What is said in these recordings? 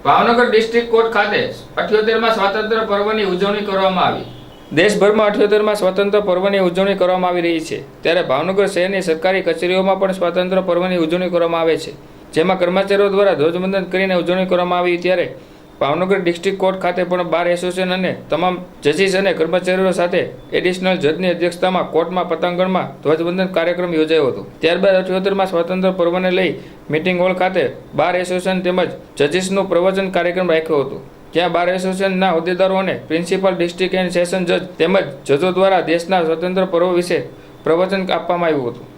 Bhavnagar district court ખાતે 78મા સ્વાતંત્ર્ય પર્વની ઉજવણી કરવામાં આવી। દેશભરમાં 78મા સ્વાતંત્ર્ય પર્વની ઉજવણી કરવામાં આવી રહી છે, ત્યારે ભાવનગર શહેરની સરકારી કચેરીઓમાં પણ સ્વાતંત્ર્ય પર્વની ઉજવણી કરવામાં આવે છે, જેમાં કર્મચારીઓ દ્વારા ધ્વજવંદન કરીને ઉજવણી કરવામાં આવી। ત્યારે ભાવનગર ડિસ્ટ્રિક્ટ કોર્ટ ખાતે પણ બાર એસોસિએશન અને તમામ જજીસ અને કર્મચારીઓ સાથે એડિશનલ જજની અધ્યક્ષતામાં કોર્ટમાં પતાંગણમાં ધ્વજવંદન કાર્યક્રમ યોજાયો હતો। ત્યારબાદ 78મા સ્વાતંત્ર્ય પર્વને લઈ મીટિંગ હોલ ખાતે બાર એસોસિએશન તેમજ જજીસનું પ્રવચન કાર્યક્રમ રાખ્યો હતો, જ્યાં બાર એસોસિએશનના હોદ્દેદારો અને પ્રિન્સિપલ ડિસ્ટ્રિક્ટ એન્ડ સેશન જજ તેમજ જજો દ્વારા દેશના સ્વાતંત્ર્ય પર્વ વિશે પ્રવચન આપવામાં આવ્યું હતું।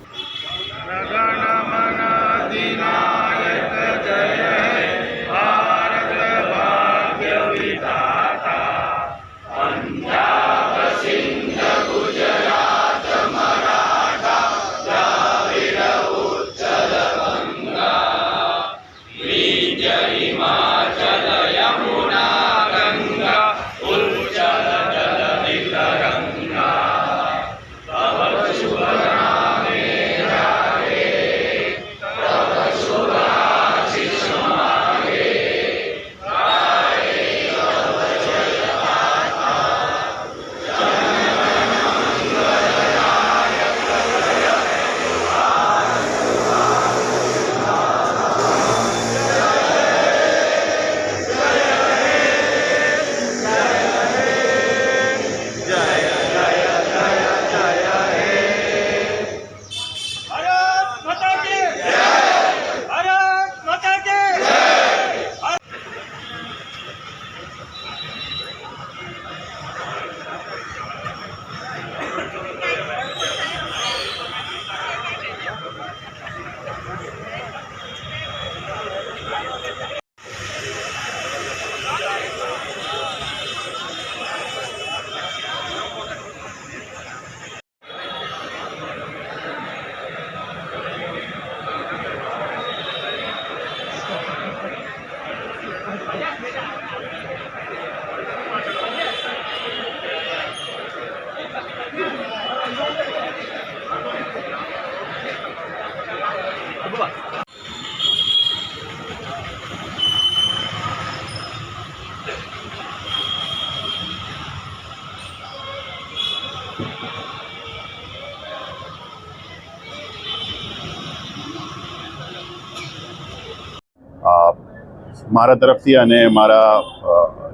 મારા તરફથી અને મારા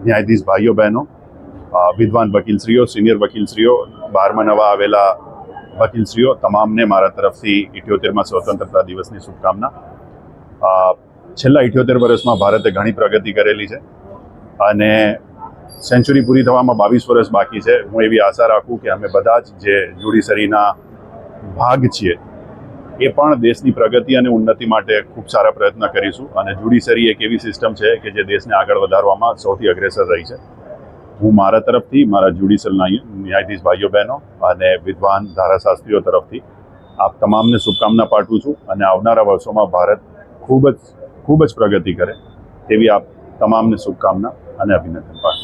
ન્યાયાધીશ ભાઈઓ બહેનો, વિદ્વાન વકીલશ્રીઓ, સિનિયર વકીલશ્રીઓ, બહારમાં નવા આવેલા વકીલશ્રીઓ તમામને મારા તરફથી 78મા સ્વતંત્રતા દિવસની શુભકામના। છેલ્લા 78 વર્ષમાં ભારતે ઘણી પ્રગતિ કરેલી છે અને સેન્ચુરી પૂરી થવામાં 22 વર્ષ બાકી છે। હું એવી આશા રાખું કે અમે બધા જ જે જ્યુડિશરીના ભાગ છીએ એ પણ દેશની પ્રગતિ અને ઉન્નતિ માટે ખૂબ સારા પ્રયત્ન કરીશું અને જ્યુડિશરી એક એવી સિસ્ટમ છે કે જે દેશને આગળ વધારવામાં સૌથી અગ્રેસર રહી છે। હું મારા તરફથી, મારા જ્યુડિશિયલના ન્યાયાધીશ ભાઈઓ બહેનો અને વિદ્વાન ધારાશાસ્ત્રીઓ તરફથી આપ તમામને શુભકામના પાઠવું છું અને આવનારા વર્ષોમાં ભારત ખૂબ જ પ્રગતિ કરે તેવી આપ તમામને શુભકામના અને અભિનંદન પાઠવું।